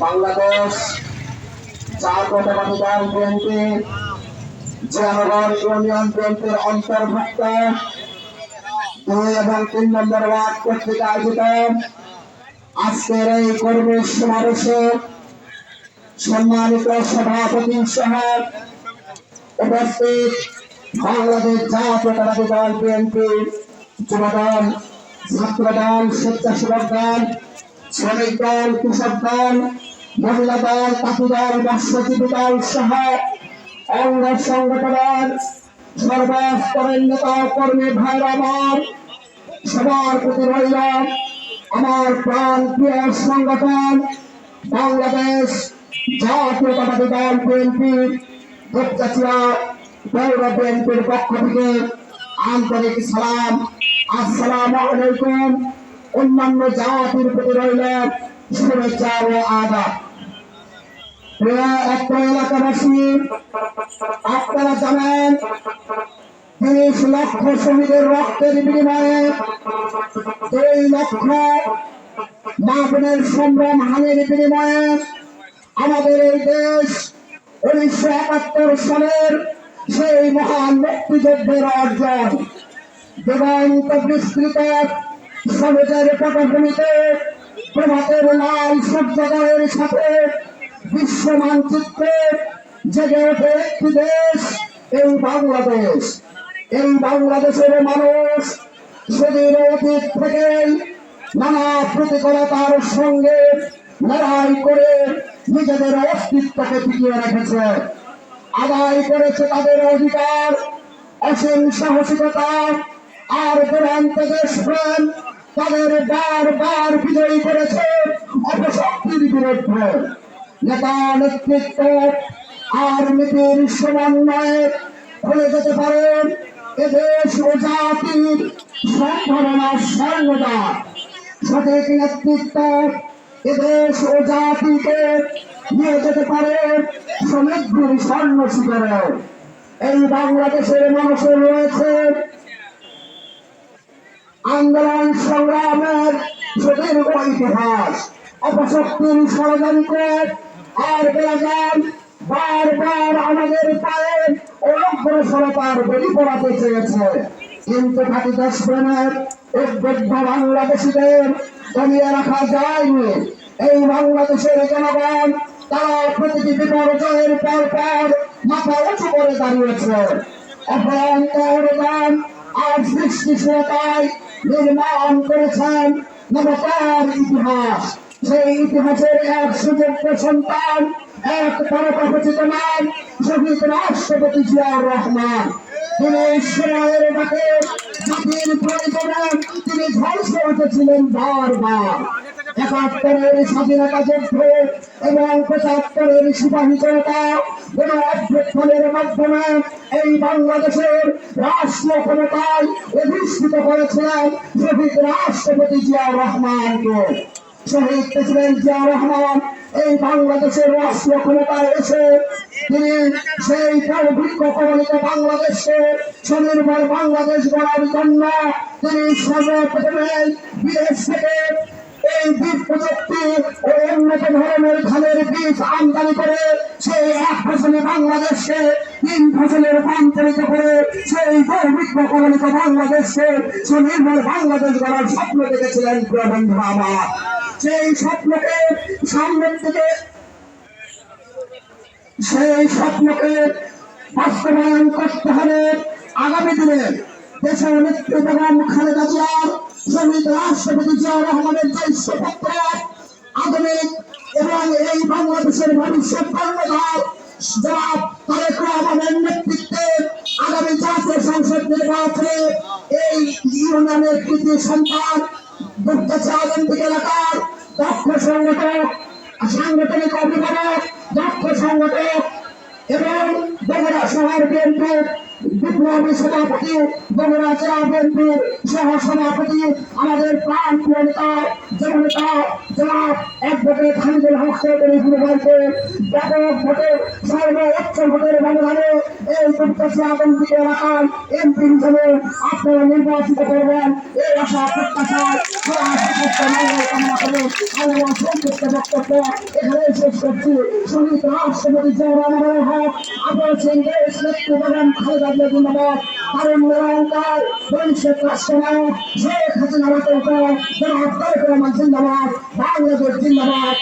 বাংলাদেশ জাতীয়তাবাদী দল বিএনপি জনগণ ইউনিয়ন বিএনপির অন্তর্ভুক্ত 2 এবং 3 নম্বর ওয়ার্ড কর্তৃক আয়োজিত আজকের এই কর্মী সমাবেশে সম্মানিত সভাপতি সহ উপস্থিত বাংলাদেশ জাতীয়তাবাদী দল বিএনপি যুবদল, ছাত্রদল, স্বেচ্ছাসেবক দল, শ্রমিক দল, কৃষক দল, মহিলা দল, তাঁতি দল, মৎস্যজীবী দল সহ অঙ্গ সংগঠনের সর্বস্তরের নেতা কর্মী ভাইরা আমার সবার প্রতি রইল আমার প্রাণ প্রিয় সংগঠন বাংলাদেশ জাতীয়তাবাদী দল বিএনপির দুপচাচিয়া পৌর বিএনপির পক্ষ থেকে আন্তরিক সালাম। আসসালামু আলাইকুম। অন্যান্য জাতির প্রতি রইল শুভেচ্ছা ও আদাব। প্রিয় অত্র এলাকাবাসী, আপনারা জানেন 30 লক্ষ শহীদের রক্তের বিনিময়ে 2 লক্ষ মা বোনের সংগ্রাম হানির বিনিময়ে আমাদের এই দেশ 1971 সালের সেই মহান মুক্তিযুদ্ধের অর্জন দেবান্ত বিস্তৃত সমাজের পটভূমিতে প্রভাতের লাল সূর্যোদয়ের সাথে বিশ্ব মানচিত্রে জেগে ওঠে একটি দেশ, এই বাংলাদেশ। এই বাংলাদেশের মানুষ সেদিন অতীত থেকে নানা প্রতিকূলতার সঙ্গে লড়াই করে নিজেদের অস্তিত্বকে টিকিয়ে রেখেছে, আদায় করেছে তাদের অধিকার, অসীম সাহসিকতা আর দুরন্ত দেশপ্রেম তাদের বারবার বিজয়ী করেছে অপশক্তির বিরুদ্ধে। নেতা নেতৃত্ব আর নীতির সমন্বয়ে হয়ে যেতে পারে এদেশ ও জাতির সম্ভাবনা সর্বদা। সঠিক নেতৃত্ব এদেশ ও জাতিকে নিয়ে যেতে পারে সমৃদ্ধির স্বর্ণ শিখরে। এই বাংলাদেশের মানুষের রয়েছে আন্দোলন সংগ্রামের সুদীর্ঘ ইতিহাস, অপশক্তির ষড়যন্ত্র আর বেলাগান বারবার আমাদের পায়ে অগ্রসরতার বলি পড়াতে চেয়েছে, কিন্তু খাঁটি দেশপ্রেমের উদ্বুদ্ধ বাংলাদেশিদের দমিয়ে রাখা যায়নি। এই বাংলাদেশের জনগণ তারা প্রতিটি বিপর্যয়ের পর পর মাথা উঁচু করে দাঁড়িয়েছে। অভ্যন্ত অনুদান আর সৃষ্টিশীলতায় নির্মাণ করেছেন নবতার ইতিহাস। সেই ইতিহাসের এক সুযোগ্য সন্তান, এক পরকাপচিত নাম শহীদ রাষ্ট্রপতি জিয়াউর রহমান। তিনি সময়ের ডাকে জাতির প্রয়োজনে তিনি ধ্বংস উঠেছিলেন বারবার। 71-এর স্বাধীনতা যুদ্ধ এবং 75-এর সিপাহী জনতা গণ অভ্যুত্থানের মাধ্যমে এই বাংলাদেশের রাষ্ট্র ক্ষমতায় অধিষ্ঠিত করেছিলেন শহীদ রাষ্ট্রপতি জিয়াউর রহমানকে। শহীদ প্রেসিডেন্ট জিয়াউর রহমান এই বাংলাদেশের রাষ্ট্রীয় ক্ষমতায় এসে তিনি সেই দুর্ভিক্ষ কবলিত বাংলাদেশকে স্বনির্ভর বাংলাদেশ গড়ার জন্য তিনি সর্বপ্রথমে বিদেশ থেকে এই বীজ প্রযুক্তি ও উন্নত ধরনের ধানের বীজ আমদানি করে সেই 1 ফসলি বাংলাদেশকে 3 ফসলে রূপান্তরিত করে সেই দুর্ভিক্ষ কবলিত বাংলাদেশকে স্বনির্ভর বাংলাদেশ গড়ার স্বপ্ন দেখেছিলেন প্রিয় বন্ধু আমার। সেই স্বপ্নকে সামনের দিকে বাস্তবায়ন করতে হবে। আগামী দিনে দেশের নেত্রী বেগম খালেদা জিয়ার শহীদ রাষ্ট্রপতি জিয়াউর রহমানের যে শপথ আধুনিক এবং এই বাংলাদেশের ভবিষ্যৎ কর্ণধার জনাব তারেক রহমানের নেতৃত্বে আগামী জাতীয় সংসদ নির্বাচনে এই ইউনিয়নের কৃতি সন্তান দুপচাচিয়া আদমদীপ এলাকার দক্ষ সংগঠক, সাংগঠনিক অভিভাবক, দক্ষ সংগঠক এবং বগুড়া শহর বিএনপির বিপ্লবী সভাপতি, বগুড়া জেলা বিএনপির সহ সভাপতি, আমাদের প্রাণ প্রিয় নেতা জননেতা জনাব অ্যাডভোকেট হামিদুল হক চৌধুরী ব্যাপক ভোটে সর্বোচ্চ ভোটের ব্যবধানে এই দুর্দশী আগন্তুক এলাকায় এমপি হিসেবে আপনারা নির্বাচিত করবেন এই আশা প্রত্যাশায় কামনা করে আমার সংক্ষিপ্ত বক্তব্য এখানে শেষ করছি। শহীদ রাষ্ট্রপতি জিয়াউর রহমানের হক আপনার সিং দেশ নেতৃত্ব খালেদা জিয়া জিন্দাবাদ। কারণ নিরঙ্কার ভবিষ্যৎ রাষ্ট্রনায়ক শেখ হাসিনা মাতার উপর জনাব তারেক রহমান জিন্দাবাদ। বাংলাদেশ জিন্দাবাদ।